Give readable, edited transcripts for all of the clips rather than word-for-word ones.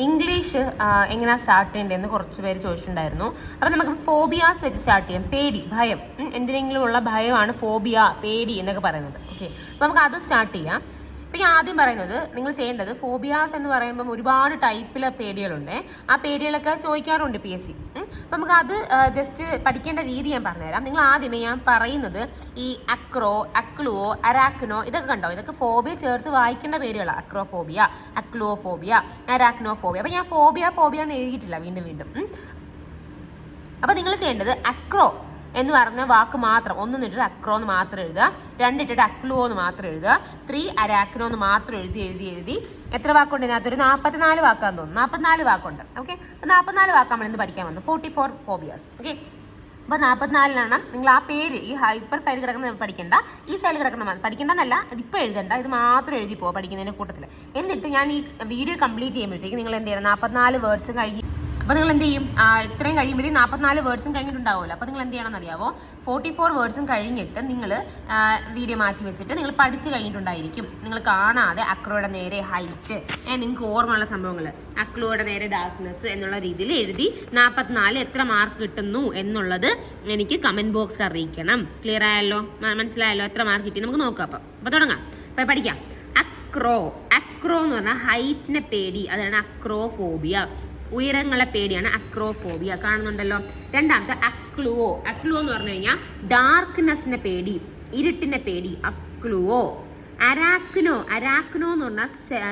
English എങ്ങനെയാണ് start ചെയ്യേണ്ടതെന്ന് കുറച്ച് പേര് ചോദിച്ചിട്ടുണ്ടായിരുന്നു. അപ്പോൾ നമുക്ക് ഫോബിയാസ് വെച്ച് സ്റ്റാർട്ട് ചെയ്യാം. പേടി, ഭയം, എന്തിനെങ്കിലും ഉള്ള ഭയമാണ് ഫോബിയ, പേടി എന്നൊക്കെ പറയുന്നത്. ഓക്കെ, അപ്പോൾ നമുക്ക് അത് സ്റ്റാർട്ട് ചെയ്യാം. അപ്പോൾ ഞാൻ ആദ്യം പറയുന്നത്, നിങ്ങൾ ചെയ്യേണ്ടത്, ഫോബിയാസ് എന്ന് പറയുമ്പം ഒരുപാട് ടൈപ്പിലെ പേടികളുണ്ട്. ആ പേടികളൊക്കെ ചോദിക്കാറുണ്ട് PSC. അപ്പോൾ നമുക്ക് അത് ജസ്റ്റ് പഠിക്കേണ്ട രീതി ഞാൻ പറഞ്ഞുതരാം. നിങ്ങൾ ആദ്യമേ ഞാൻ പറയുന്നത് ഈ അക്രോ, അക്ലുവോ, അരാക്നോ ഇതൊക്കെ കണ്ടോ, ഇതൊക്കെ ഫോബിയ ചേർത്ത് വായിക്കേണ്ട പേരുകളാണ്. Acrophobia, achluophobia, arachnophobia. അപ്പോൾ ഞാൻ ഫോബിയ എന്ന് എഴുതിയിട്ടില്ല വീണ്ടും. അപ്പോൾ നിങ്ങൾ ചെയ്യേണ്ടത് അക്രോ എന്ന് പറഞ്ഞ വാക്ക് മാത്രം, 1 ഇട്ടിട്ട് അക്രോ എന്ന് മാത്രം എഴുതുക, 2 ഇട്ടിട്ട് അക്ലുവോ എന്ന് മാത്രം എഴുതുക, 3 അരാക്നോ എന്ന് മാത്രം എഴുതി എത്ര വാക്കുണ്ട് ഇതിനകത്ത്? ഒരു 44 വാക്കാന്ന് തോന്നുന്നു. 44 വാക്കുണ്ട്. ഓക്കെ, 44 വാക്ക് നമ്മൾ ഇന്ന് പഠിക്കാൻ വന്നു. 44 ഫോബിയാസ്. ഓക്കെ, അപ്പോൾ 44 നിങ്ങൾ ആ പേര് ഈ ഹൈപ്പർ സൈഡിൽ കിടക്കുന്ന പഠിക്കേണ്ട, ഈ സൈഡിൽ കിടക്കുന്ന പഠിക്കേണ്ടെന്നല്ല, ഇതിപ്പോൾ എഴുതണ്ട, ഇത് മാത്രം എഴുതി പോവുക പഠിക്കുന്നതിൻ്റെ കൂട്ടത്തിൽ. എന്നിട്ട് ഞാൻ ഈ വീഡിയോ കംപ്ലീറ്റ് ചെയ്യുമ്പോഴത്തേക്ക് നിങ്ങൾ എന്ത് ചെയ്യണം, 44 വേർഡ്സ് കഴിഞ്ഞ്, അപ്പോൾ നിങ്ങൾ എന്ത് ചെയ്യും, ഇത്രയും കഴിയുമ്പോഴത്തേക്കും 44 വേർഡ്സും കഴിഞ്ഞിട്ടുണ്ടാവുമല്ലോ. അപ്പോൾ നിങ്ങൾ എന്ത് ചെയ്യണമെന്ന് അറിയാവോ, 44 വേർഡ്സും കഴിഞ്ഞിട്ട് നിങ്ങൾ വീഡിയോ മാറ്റി വെച്ചിട്ട് നിങ്ങൾ പഠിച്ച് കഴിഞ്ഞിട്ടുണ്ടായിരിക്കും. നിങ്ങൾ കാണാതെ അക്രോയുടെ നേരെ ഹൈറ്റ്, നിങ്ങൾക്ക് ഓർമ്മയുള്ള സംഭവങ്ങൾ, അക്ലോയുടെ നേരെ ഡാർക്ക്നെസ് എന്നുള്ള രീതിയിൽ എഴുതി 44 എത്ര മാർക്ക് കിട്ടുന്നു എന്നുള്ളത് എനിക്ക് കമൻറ്റ് ബോക്സിൽ അറിയിക്കണം. ക്ലിയർ ആയല്ലോ? മനസ്സിലായല്ലോ എത്ര മാർക്ക് കിട്ടി? നമുക്ക് നോക്കാം. അപ്പോൾ തുടങ്ങാം. അപ്പോൾ പഠിക്കാം. അക്രോ എന്ന് പറഞ്ഞാൽ ഹൈറ്റിനെ പേടി, അതാണ് അക്രോഫോബിയ. ഉയരങ്ങളെ പേടിയാണ് അക്രോഫോബിയ. കാണുന്നുണ്ടല്ലോ. രണ്ടാമത്തെ അക്ലുവോ എന്ന് പറഞ്ഞു കഴിഞ്ഞാൽ ഡാർക്ക്നെസ്സിനെ പേടി, ഇരുട്ടിനെ പേടി, അക്ലുവോ. അരാക്നോ എന്ന് പറഞ്ഞാൽ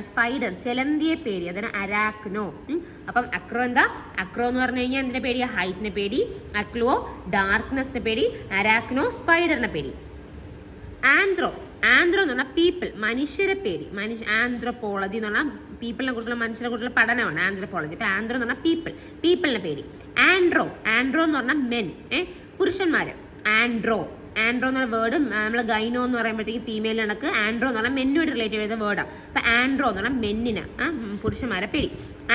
സ്പൈഡർ, ചെലന്തിയെ പേടി, അതാണ് അരാക്നോ. അപ്പം അക്രോ എന്ന് പറഞ്ഞു കഴിഞ്ഞാൽ എന്തിനെ പേടിയാ? ഹൈറ്റിനെ പേടി. അക്ലുവോ ഡാർക്ക്നെസ്സിനെ പേടി. അരാക്നോ സ്പൈഡറിനെ പേടി. ആന്ത്രോ എന്ന് പറഞ്ഞാൽ പീപ്പിൾ, മനുഷ്യരെ പേടി. ആന്ത്രോപോളജി എന്ന് പറഞ്ഞാൽ പീപ്പിളിനെ കുറിച്ചുള്ള, മനുഷ്യരെ കുറിച്ചുള്ള പഠനമാണ് ആന്ത്രോപോളജി. അപ്പോൾ ആന്ത്രോ എന്ന് പറഞ്ഞാൽ പീപ്പിളിനെ പേടി. ആൻഡ്രോ എന്ന് പറഞ്ഞാൽ മെൻ, പുരുഷന്മാർ. ആൻഡ്രോ എന്ന് പറഞ്ഞ വേർഡ് നമ്മൾ ഗൈനോ എന്ന് പറയുമ്പോഴത്തേക്ക് ഫീമെയിൽ കണക്ക്, ആൻഡ്രോ എന്ന് പറഞ്ഞാൽ മെന്നുമായിട്ട് റിലേറ്റ് ചെയ്ത വേർഡാണ്. അപ്പോൾ ആൻഡ്രോ എന്ന് പറഞ്ഞാൽ മെന്നിന്, പുരുഷന്മാരെ പേടി.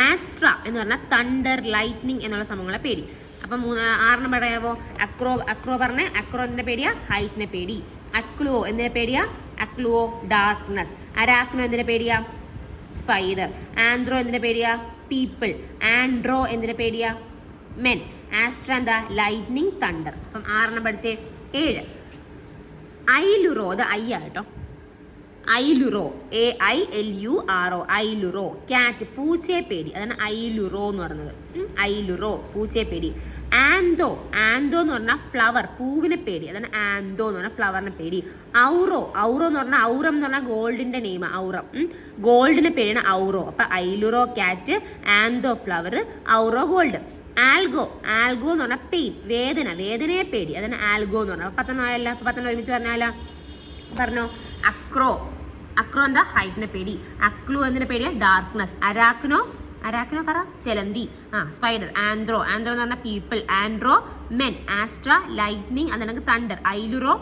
ആസ്ട്ര എന്ന് പറഞ്ഞാൽ തണ്ടർ, ലൈറ്റ്നിങ് എന്നുള്ള സംഭവങ്ങളെ പേടി. അപ്പം 6 പറയാവോ? അക്രോ പറഞ്ഞേ, അക്രോ എന്തിനെ പേടിയാ? ഹൈറ്റിനെ പേടി. അക്ലുവോ എന്തിനെ പേടിയാ? അക്ലുവോ ഡാർക്ക്നെസ്. അരാക്നോ എന്തിനെ പേടിയാ? സ്പൈഡർ. ആന്ത്രോ എന്തിനെ പേടിയാ? പീപ്പിൾ. ആൻഡ്രോ എന്തിനെ പേടിയാ? മെൻ. ആസ്ട്ര എന്താ? Lightning, thunder. അപ്പം 6 പഠിച്ചേ. 7 ഐലുറോ, അത് ഐ ആട്ടോ. ഐലുറോ, AILURO, ഐലുറോ. ക്യാറ്റ്, പൂച്ചയെ പേടി, അതാണ് ഐലുറോ എന്ന് പറയുന്നത്. ഐലുറോ പൂച്ചയെ പേടി. ആന്തോ എന്ന് പറഞ്ഞാൽ ഫ്ലവർ, പൂവിനെ പേടി, അതാണ് ആന്തോ എന്ന് പറഞ്ഞാൽ ഫ്ലവറിനെ പേടി. ഔറോ എന്ന് പറഞ്ഞാൽ, ഔറം എന്ന് പറഞ്ഞാൽ ഗോൾഡിന്റെ നെയിം, ഔറം. ഗോൾഡിനെ പേടിയാണ് ഔറോ. അപ്പൊ ഐലുറോ cat, ആന്തോ flower, auro gold. Algo എന്ന് പറഞ്ഞാൽ പെയിൻ, വേദനയെ പേടി, അതാണ് ആൽഗോ എന്ന് പറഞ്ഞാൽ. 14 അപ്പൊ 10 ഒരുമിച്ച് പറഞ്ഞാലോ? പറഞ്ഞോ. അക്രോ എന്താ? ഹൈറ്റിനെ പേടി. അക്ലു എന്തിനെ പേടിയാ? ഡാർക്ക്നെസ്. അരാക്നോ പറ, ചെലന്തി. സ്പൈഡർ. ആന്ത്രോ എന്ന് പറഞ്ഞാൽ people. Andro men. Astra lightning, അതാണ് തണ്ടർ. ഐലുറോ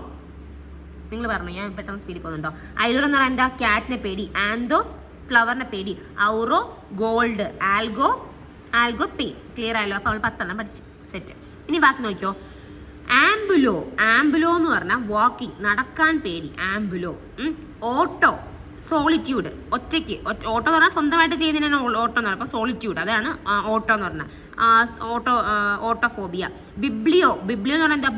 നിങ്ങൾ പറഞ്ഞു, ഞാൻ പെട്ടെന്ന് സ്പീഡിൽ പോകുന്നുണ്ടോ? ഐലുറോ എന്ന് പറഞ്ഞാൽ എന്താ? ക്യാറ്റിനെ പേടി. ആന്തോ ഫ്ലവറിനെ പേടി. Auro gold. Algo pain. Clear ആയല്ലോ? അപ്പോൾ അവൾ 10 പഠിച്ചു. സെറ്റ്. ഇനി ബാക്കി നോക്കിയോ. ആംബുലോ എന്ന് പറഞ്ഞാൽ വാക്കിംഗ്, നടക്കാൻ പേടി. ആംബുലോ. ഓട്ടോ സോളിറ്റ്യൂഡ്, ഒറ്റയ്ക്ക്. ഓട്ടോ എന്ന് പറഞ്ഞാൽ സ്വന്തമായിട്ട് ചെയ്യുന്നതിനാണ് ഓട്ടോ എന്ന് പറഞ്ഞാൽ. അപ്പോൾ സോളിറ്റ്യൂഡ്, അതാണ് ഓട്ടോ എന്ന് പറഞ്ഞാൽ. ഓട്ടോഫോബിയ. ബിബ്ലിയോ എന്ന് പറഞ്ഞാൽ എന്താ?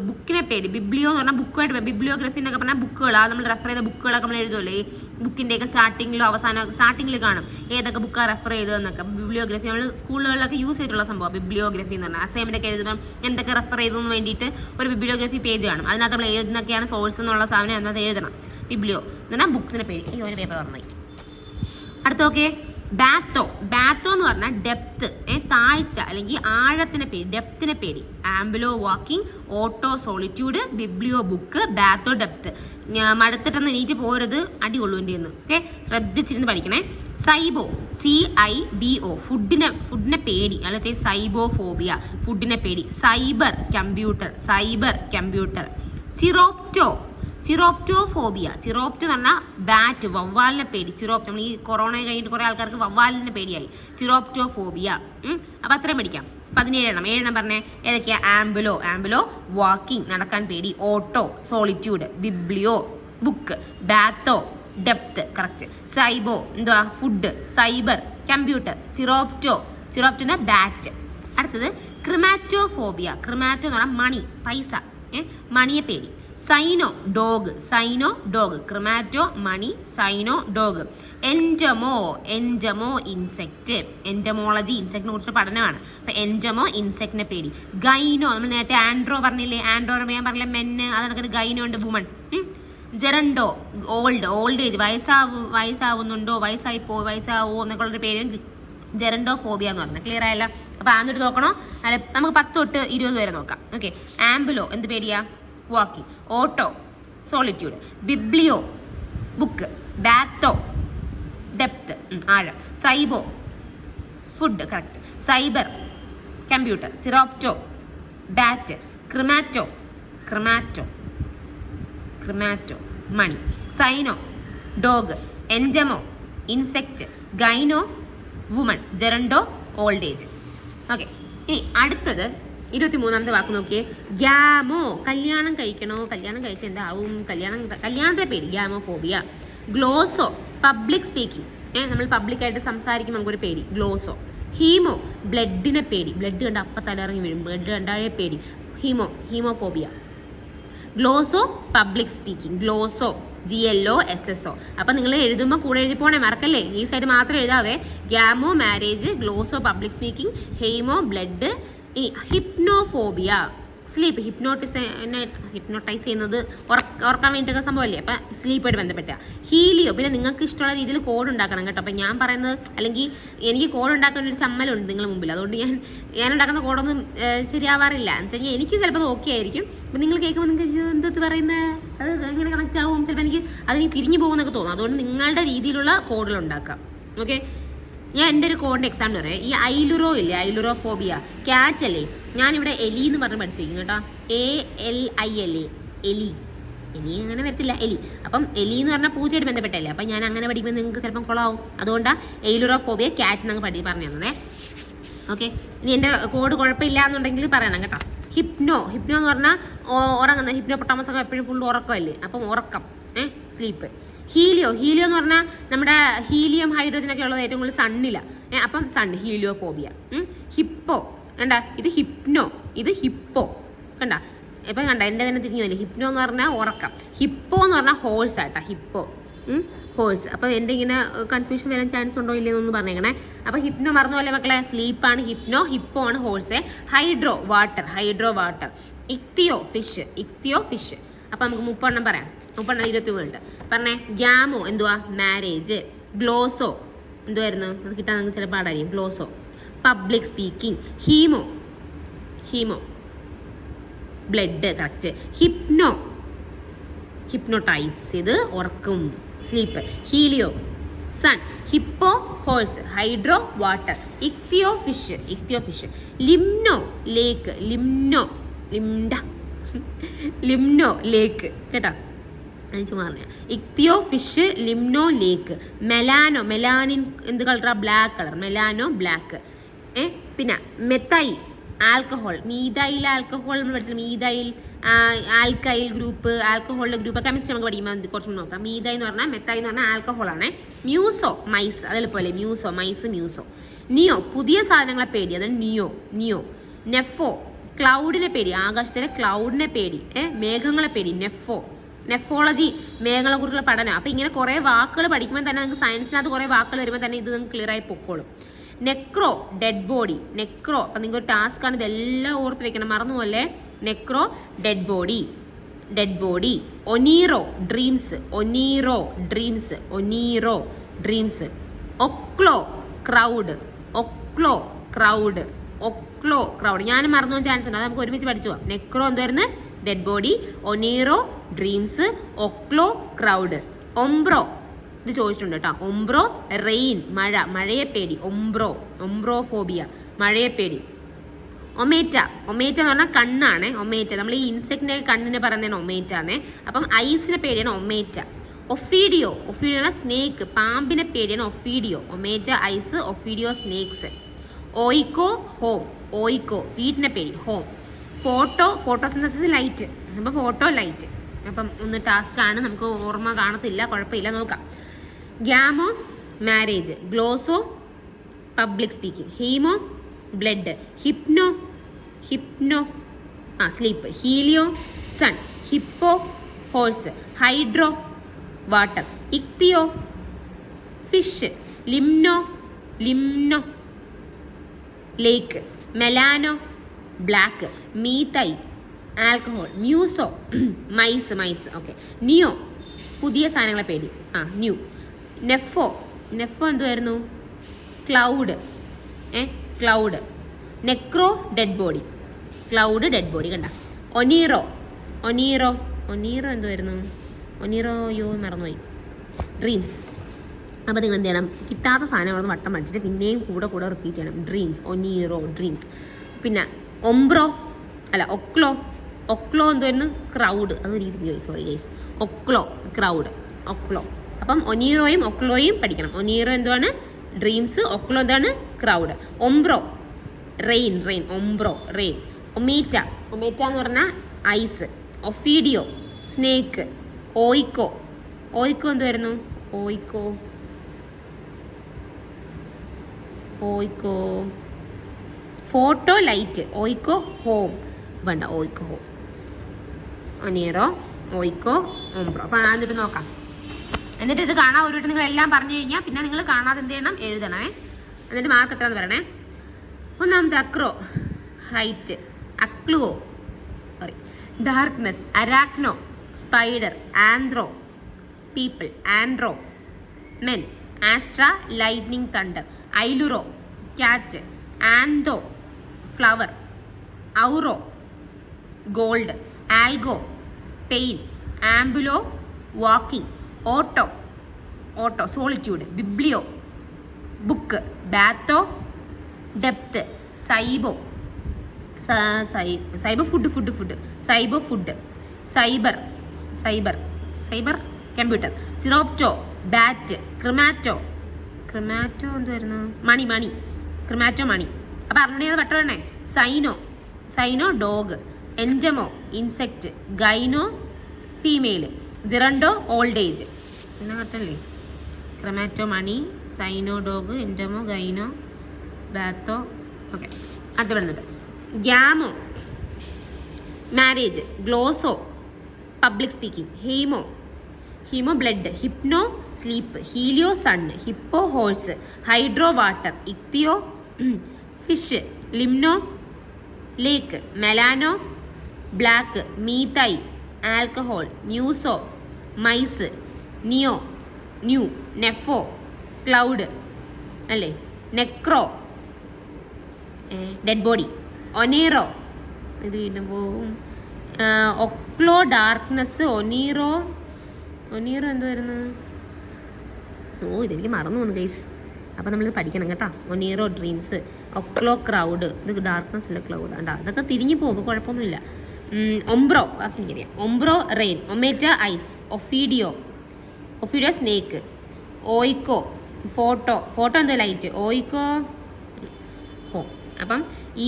ബുക്കിനെ പേടി. ബിബ്ലിയോ എന്ന് പറഞ്ഞാൽ ബുക്കുമായിട്ട്, ബിബ്ലിയോഗ്രഫി എന്നൊക്കെ പറഞ്ഞാൽ ബുക്കുകൾ, ആ നമ്മൾ റെഫർ ചെയ്ത ബുക്കുകളൊക്കെ നമ്മൾ എഴുതുമല്ലോ. ഈ ബുക്കിൻ്റെയൊക്കെ സ്റ്റാർട്ടിങ്ങിൽ കാണും ഏതൊക്കെ ബുക്കാണ് റെഫർ ചെയ്തതെന്നൊക്കെ. ബിബ്ലിയോഗ്രഫി നമ്മൾ സ്കൂളുകളിലൊക്കെ യൂസ് ചെയ്തിട്ടുള്ള സംഭവം ബിബ്ലിയോഗ്രഫി എന്ന് പറഞ്ഞാൽ. അസൈൻമെൻ്റ് ഒക്കെ എഴുതുമ്പോൾ എന്തൊക്കെ റെഫർ ചെയ്തതെന്ന് വേണ്ടിയിട്ട് ഒരു ബിബ്ലിയോഗ്രഫി പേജ് കാണും. അതിനകത്ത് നമ്മൾ എഴുതുന്നൊക്കെയാണ് സോഴ്സ് എന്നുള്ള സാധനം അതിനകത്ത് എഴുതണം. ബിബ്ലിയോ എന്ന് പറഞ്ഞാൽ ബുക്സിനെ പേടി. ഈ ഒരു പേപ്പർ പറഞ്ഞായി. അടുത്ത ഓക്കെ. ബാത്തോ എന്ന് പറഞ്ഞാൽ ഡെപ്ത്, താഴ്ച അല്ലെങ്കിൽ ആഴത്തിനെ പേടി, ഡെപ്തിനെ പേടി. Ambulo walking, auto solitude, biblio book, batho depth. മടുത്തിട്ടൊന്ന് എണീറ്റ് പോരുത്, അടികൊള്ളു എൻ്റെ എന്ന്. ഓക്കെ, ശ്രദ്ധിച്ചിരുന്ന് പഠിക്കണേ. സൈബോ, CIBO, ഫുഡിനെ പേടി, അല്ലെ സൈബോഫോബിയ, ഫുഡിനെ പേടി. Cyber computer. ചിറോപ്റ്റോഫോബിയ, ചിറോപ്റ്റോ എന്ന് പറഞ്ഞാൽ ബാറ്റ്, വവ്വാലിനെ പേടി. ചിറോപ്റ്റോ, നമ്മൾ ഈ കൊറോണ കഴിഞ്ഞിട്ട് കുറേ ആൾക്കാർക്ക് വവ്വാലിനെ പേടിയായി. ചിറോപ്റ്റോഫോബിയ. അപ്പം അത്രയും പഠിക്കാം. 17 പറഞ്ഞേ. ഏതൊക്കെയാ? ആംബുലോ വാക്കിംഗ്, നടക്കാൻ പേടി. Auto solitude. Biblio book. Batho depth, correct. Cibo എന്തുവാ? ഫുഡ്. Cyber computer. ചിറോപ്റ്റോന്റെ ബാറ്റ്. അടുത്തത് ക്രിമാറ്റോഫോബിയ. ക്രിമാറ്റോ എന്ന് പറഞ്ഞാൽ മണി, പൈസ, മണിയെ പേടി. Cyno dog. Chremato money, cyno dog. Entomo insect. Entomology ഇൻസെക്റ്റിനെ കുറിച്ച് പഠനമാണ്. അപ്പം എൻഡമോ ഇൻസെക്റ്റിനെ പേടി. ഗൈനോ നമ്മൾ നേരത്തെ ആൻഡ്രോ പറഞ്ഞില്ലേ, ഞാൻ പറഞ്ഞില്ലേ മെന്ന്, അത് ഗൈനോ ഉണ്ട് വുമൺ. ജെറണ്ടോ ഓൾഡ് ഏജ്, വയസ്സാവുന്നുണ്ടോ, വയസ്സാവോ എന്നൊക്കെ ഉള്ളൊരു പേര് ജെറണ്ടോ ഫോബിയ എന്ന് പറഞ്ഞത്. ക്ലിയർ ആയല്ല? അപ്പോൾ ആന്നിട്ട് നോക്കണോ? അല്ല, നമുക്ക് 10 തൊട്ട് 20 വരെ നോക്കാം. ഓക്കെ. ആംബുലോ എന്ത് പേടിയാ? Walking. Auto solitude. Biblio book. Batho depth, ആഴം. Cibo food, correct. Cyber computer. Chiropto bat. Chremato money. Cyno dog. Entomo insect. Gyno woman. Geronto old age. Okay. ഇനി അടുത്തത് 23ാമത്തെ വാക്ക് നോക്കിയേ. ഗ്യാമോ കല്യാണം കഴിക്കണോ, കല്യാണം കഴിച്ച എന്താവും, കല്യാണത്തെ പേര് ഗ്യാമോഫോബിയ. ഗ്ലോസോ പബ്ലിക് സ്പീക്കിംഗ്, നമ്മൾ പബ്ലിക്കായിട്ട് സംസാരിക്കുമ്പോൾ നമുക്കൊരു പേടി, ഗ്ലോസോ. ഹീമോ ബ്ലഡിനെ പേടി, ബ്ലഡ് കണ്ട അപ്പം തലയിറങ്ങി വീഴും, ബ്ലഡ് കണ്ടാഴേ പേടി, hemophobia. Glosso public speaking, glosso GLOSSO. അപ്പം നിങ്ങൾ എഴുതുമ്പോൾ കൂടെ എഴുതി പോണേ, മറക്കല്ലേ, ഈ സൈഡ് മാത്രം എഴുതാവേ. ഗ്യാമോ marriage, glosso public speaking, ഹെയ്മോ blood. ഇനി ഹിപ്നോഫോബിയ സ്ലീപ്പ്, ഹിപ്നോട്ടൈസ് ചെയ്യുന്നത് ഉറക്കാൻ വേണ്ടിയിട്ടൊക്കെ സംഭവമല്ലേ, അപ്പം സ്ലീപ്പായിട്ട് ബന്ധപ്പെട്ട. ഹീലിയോ പിന്നെ നിങ്ങൾക്ക് ഇഷ്ടമുള്ള രീതിയിൽ കോഡ് ഉണ്ടാക്കണം കേട്ടോ. അപ്പം ഞാൻ പറയുന്നത്, അല്ലെങ്കിൽ എനിക്ക് കോഡ് ഉണ്ടാക്കാൻ ഒരു ചമ്മലുണ്ട് നിങ്ങളുടെ മുമ്പിൽ, അതുകൊണ്ട് ഞാൻ ഉണ്ടാക്കുന്ന കോഡൊന്നും ശരിയാവാറില്ല എന്ന് വെച്ചാൽ എനിക്ക് ചിലപ്പോൾ അത് ഓക്കെ ആയിരിക്കും. അപ്പം നിങ്ങൾ കേൾക്കുമ്പോൾ നിങ്ങൾക്ക് എന്ത് പറയുന്നത്, അത് എങ്ങനെ കണക്റ്റ് ആവും, ചിലപ്പോൾ എനിക്ക് അതിന് തിരിഞ്ഞു പോകുമെന്നൊക്കെ തോന്നും. അതുകൊണ്ട് നിങ്ങളുടെ രീതിയിലുള്ള കോഡുകൾ ഉണ്ടാക്കാം. ഓക്കെ. ഞാൻ എൻ്റെ ഒരു കോഡിൻ്റെ എക്സാമ്പിൾ പറയാം. ഈ ഐലുറോ ഇല്ലേ, ഐലുറോഫോബിയ, ക്യാറ്റ് അല്ലേ, ഞാനിവിടെ എലി എന്ന് പറഞ്ഞ് പഠിച്ചു വയ്ക്കും കേട്ടോ. ALILA, എലി അങ്ങനെ വരത്തില്ല, എലി. അപ്പം എലി എന്ന് പറഞ്ഞാൽ പൂച്ചയായിട്ട് ബന്ധപ്പെട്ടല്ലേ, അപ്പം ഞാൻ അങ്ങനെ പഠിക്കുമ്പോൾ നിങ്ങൾക്ക് ചിലപ്പം കുളമാവും. അതുകൊണ്ടാണ് ഐലുറോഫോബിയ ക്യാറ്റ് എന്നങ്ങ് പറഞ്ഞു തന്നേ. ഓക്കെ. ഇനി എൻ്റെ കോഡ് കുഴപ്പമില്ല എന്നുണ്ടെങ്കിൽ പറയണം കേട്ടോ. ഹിപ്നോ എന്ന് പറഞ്ഞാൽ ഉറങ്ങുന്ന, ഹിപ്നോപൊട്ടാമസ് ഒക്കെ എപ്പോഴും ഫുൾ ഉറക്കമല്ലേ, അപ്പം ഉറക്കം, സ്ലീപ്പ്. ഹീലിയോ എന്ന് പറഞ്ഞാൽ നമ്മുടെ ഹീലിയം ഹൈഡ്രജനൊക്കെ ഉള്ളത് ഏറ്റവും കൂടുതൽ സണ്ണില്ല, അപ്പം സൺ, ഹീലിയോഫോബിയ. ഹിപ്പോ കണ്ട, ഇത് ഹിപ്പോ കണ്ട, ഇപ്പം കണ്ട എൻ്റെ തന്നെ തിരിഞ്ഞു പോലെ. ഹിപ്നോ എന്ന് പറഞ്ഞാൽ ഉറക്കം, ഹിപ്പോ എന്ന് പറഞ്ഞാൽ ഹോഴ്സ് ആട്ടാ, ഹിപ്പോ ഹോഴ്സ്. അപ്പോൾ എൻ്റെ ഇങ്ങനെ കൺഫ്യൂഷൻ വരാൻ ചാൻസ് ഉണ്ടോ ഇല്ലെന്നൊന്നും പറഞ്ഞേക്കണേ. അപ്പോൾ ഹിപ്നോ മറന്നു പോലെ മക്കളെ, സ്ലീപ്പാണ് ഹിപ്പോ ആണ് horse. Hydro water. Ichthyo fish. അപ്പോൾ നമുക്ക് 30 പറയാം, 23 ഉണ്ട് പറഞ്ഞേ. ഗ്യാമോ എന്തുവാ, മാരേജ്. ഗ്ലോസോ എന്തുവായിരുന്നു, അത് കിട്ടാൻ നമുക്ക് ചില പാടായിരിക്കും. Glosso public speaking. Hemo blood, correct. Hypnotise ചെയ്ത് ഉറക്കും, sleep. Helio sun. Hippo horse. Hydro water. Ichthyo fish. Limno lake. Limno lake കേട്ടോ, ചുമ്മാ പറഞ്ഞ. ഇക്തിയോ ഫിഷ്, ലിംനോ ലേക്ക്. മെലാനിൻ എന്ത് കളറാ, ബ്ലാക്ക് കളർ, മെലാനോ ബ്ലാക്ക്. പിന്നെ മെത്തൈൽ ആൽക്കഹോൾ, മീതൈൽ ആൽക്കഹോൾ നമ്മൾ പഠിച്ചില്ല, മീതൈൽ ആൽക്കൈൽ ഗ്രൂപ്പ്, ആൽക്കഹോളിൻ്റെ ഗ്രൂപ്പ് കെമിസ്ട്രി നമുക്ക് പഠിക്കുമ്പോൾ കുറച്ചും നോക്കാം. മീതൈ എന്ന് പറഞ്ഞാൽ, മെത്തൈ എന്ന് പറഞ്ഞാൽ ആൽക്കഹോളാണ്. മ്യൂസോ മൈസ്, അതേപോലെ മ്യൂസോ. നിയോ പുതിയ സാധനങ്ങളെ പേടി, അതാണ് നിയോ. നെഫോ ക്ലൗഡിനെ പേടി, ആകാശത്തിലെ ക്ലൗഡിനെ പേടി, മേഘങ്ങളെ പേടി. നെഫോളജി മേഘങ്ങളെ കുറിച്ചുള്ള പഠനം. അപ്പോൾ ഇങ്ങനെ കുറേ വാക്കുകൾ പഠിക്കുമ്പോൾ തന്നെ നിങ്ങൾക്ക് സയൻസിനകത്ത് കുറേ വാക്കുകൾ വരുമ്പോൾ തന്നെ ഇത് നിങ്ങൾക്ക് ക്ലിയർ ആയി പൊക്കോളും. Necro dead body. അപ്പം നിങ്ങൾക്ക് ഒരു ടാസ്ക്കാണ്, ഇതെല്ലാം ഓർത്ത് വെക്കണം, മറന്നുപോലെ. Necro dead body. Oneiro dreams. Ochlo crowd. ഞാൻ മറന്നു പോകാൻ ചാൻസ് ഉണ്ട്, അത് നമുക്ക് ഒരുമിച്ച് പഠിച്ചു പോവാം. നെക്രോ എന്തായിരുന്നു, dead body. Oneiro dreams. Ochlo crowd. ഒംബ്രോ ഇത് ചോദിച്ചിട്ടുണ്ട് കേട്ടോ. ഒംബ്രോ റെയിൻ, മഴയെ പേടി. ഒംബ്രോഫോബിയ മഴയെ പേടി. ഒമേറ്റ എന്ന് പറഞ്ഞാൽ കണ്ണാണ്. ഒമേറ്റ നമ്മൾ ഈ ഇൻസെക്റ്റിൻ്റെ കണ്ണിനെ പറയുന്നതാണ് ഒമേറ്റാന്നേ. അപ്പം ഐസിനെ പേടിയാണ് ഒമേറ്റ. ഒഫീഡിയോ പറഞ്ഞാൽ സ്നേക്ക്, പാമ്പിനെ പേടിയാണ് ഒഫീഡിയോ. ഒമേറ്റ ഐസ്, ഒഫീഡിയോ സ്നേക്സ്. ഓയിക്കോ വീട്ടിനെ പേടി, ഹോം. ഫോട്ടോസിന്തസിസ് ലൈറ്റ്, അപ്പോൾ ലൈറ്റ്. അപ്പം ഒന്ന് ടാസ്ക്കാണ്, നമുക്ക് ഓർമ്മ കാണത്തില്ല, കുഴപ്പമില്ല, നോക്കാം. Gamo marriage. Glosso public speaking. Hemo blood. Hypno sleep. Helio sun. Hippo horse. Hydro water. Ichthyo fish. Limno lake. Melano black. Methyl alcohol. Muso mice. Okay. Neo പുതിയ സാധനങ്ങളെ പേടി. ന്യൂ. നെഫോ എന്തുവായിരുന്നു? Cloud. Necro dead body. Cloud dead body കണ്ട. Oneiro എന്തുവായിരുന്നു? മറന്നുപോയി. Dreams. അപ്പോൾ നിങ്ങൾ എന്ത് ചെയ്യണം? കിട്ടാത്ത സാധനം അവിടെ വട്ടം പഠിച്ചിട്ട് പിന്നെയും കൂടെ റിപ്പീറ്റ് ചെയ്യണം. ഡ്രീംസ്. ഒനീറോ ഡ്രീംസ്. പിന്നെ ഒക്ലോ എന്തുവായിരുന്നു? ക്രൗഡ്. അത് രീതി സോറി ഗൈസ്. ക്രൗഡ്. അപ്പം ഒനീറോയും ഒക്ലോയും പഠിക്കണം. ഒനീറോ എന്തുവാണ്? ഡ്രീംസ്. ഒക്ലോ എന്താണ്? ക്രൗഡ്. ഒംബ്രോ റെയിൻ. റെയിൻ. ഒമേറ്റ എന്ന് പറഞ്ഞാൽ ഐസ്. ഒഫീഡിയോ സ്നേക്ക്. ഓയിക്കോ എന്തുവായിരുന്നു? ഓയിക്കോ ഫോട്ടോ ലൈറ്റ്. ഓയിക്കോ ഹോം. വേണ്ട, ഓയിക്കോ ഹോം. ഒനീറോ, ഓയിക്കോ, ഒംബ്രോ. അപ്പോൾ എന്നിട്ട് നോക്കാം. എന്നിട്ട് ഇത് കാണാൻ ഒരു വട്ടം നിങ്ങൾ എല്ലാം പറഞ്ഞു കഴിഞ്ഞാൽ പിന്നെ നിങ്ങൾ കാണാതെ എന്ത് ചെയ്യണം? എഴുതണേ. എന്നിട്ട് മാർക്ക് എത്രയാണെന്ന് പറയണേ. ഒന്നാമത്തെ acro height. Darkness. Arachno spider. Anthro people. Andro men. Astra lightning thunder. Ailuro cat. Antho flower. Auro gold. Algo pain. Ambulo walking. Auto solitude. Biblio book. Batho depth. Cibo food. Cibo food. Cyber computer. Chiropto bat. Chremato എന്തുവായിരുന്നു? Money. Chremato money. അപ്പോൾ അറിഞ്ഞത് പെട്ടോണേ. Cyno dog. Entomo insect. Gyno female. Geronto old age. എന്നാ കറക്റ്റല്ലേ? ക്രമാറ്റോ മണി, cyno dog, എൻജമോ, ഗൈനോ, ബാത്തോ. Okay, അടുത്ത് വരുന്നുണ്ട്. Gamo marriage. Glosso public speaking. Hemo blood. Hypno sleep. Helio sun. Hippo horse. Hydro water. Ichthyo fish. Limno lake. Melano black. Methyl alcohol. Muso mice. New. Nepho cloud അല്ലേ. Necro dead body. Oneiro ഇത് വീണ്ടും പോവും. ഒക്ലോ darkness. ഒനീറോ എന്തുവായിരുന്നു? ഇതെനിക്ക് മറന്നു പോകുന്നു guys. അപ്പോൾ നമ്മളിത് പഠിക്കണം കേട്ടോ. ഒനീറോ ഡ്രീംസ്. Ochlo crowd. ഇത് ഡാർക്ക്നെസ് അല്ല, ക്ലൗഡ്. അതൊക്കെ തിരിഞ്ഞു പോകും, കുഴപ്പമൊന്നുമില്ല. ഒംബ്രോ ബാക്കി എനിക്കറിയാം. ഒംബ്രോ റെയിൻ. ഒമേറ്റ ഐസ്. ഒഫീഡിയോ സ്നേക്ക്. ഓയിക്കോ ഫോട്ടോ എന്തോ ലൈറ്റ്. ഓയിക്കോ ഹോം. അപ്പം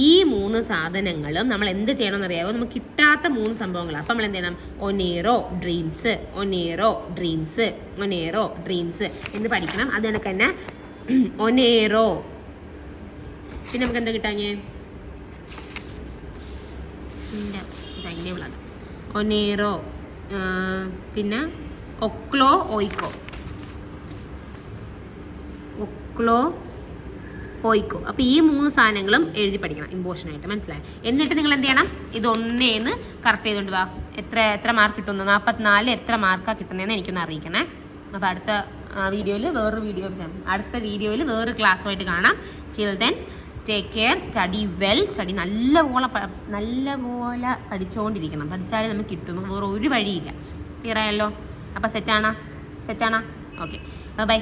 ഈ 3 സാധനങ്ങളും നമ്മൾ എന്ത് ചെയ്യണമെന്നറിയാമോ? നമുക്ക് കിട്ടാത്ത 3 സംഭവങ്ങളാണ്. അപ്പം നമ്മൾ എന്ത് ചെയ്യണം? ഒനീറോ ഡ്രീംസ് എന്ന് പഠിക്കണം. അത് കണക്ക് തന്നെ ഒനേറോ. പിന്നെ നമുക്ക് എന്താ കിട്ടാഞ്ഞേ? ഒനേറോ. പിന്നെ ഒക്ലോ ഓയിക്കോ. അപ്പോൾ ഈ 3 സാധനങ്ങളും എഴുതി പഠിക്കണം ഇമ്പോഷനായിട്ട്. മനസ്സിലായി? എന്നിട്ട് നിങ്ങൾ എന്ത് ചെയ്യണം? ഇതൊന്നേന്ന് കറക്റ്റ് ചെയ്തുകൊണ്ട് വാ. എത്ര മാർക്ക് കിട്ടുന്നു? 44. എത്ര മാർക്കാണ് കിട്ടുന്നതെന്ന് എനിക്കൊന്ന് അറിയിക്കണേ. അപ്പോൾ അടുത്ത വീഡിയോയിൽ അടുത്ത വീഡിയോയിൽ വേറൊരു ക്ലാസ്സുമായിട്ട് കാണാം. Chill then take care. Study well. Study നല്ലപോലെ പഠിച്ചുകൊണ്ടിരിക്കണം. പഠിച്ചാലേ നമുക്ക് കിട്ടും. വേറെ ഒരു വഴിയില്ല. ക്ലിയർ ആയല്ലോ? അപ്പോൾ സെറ്റാണോ? Okay, by.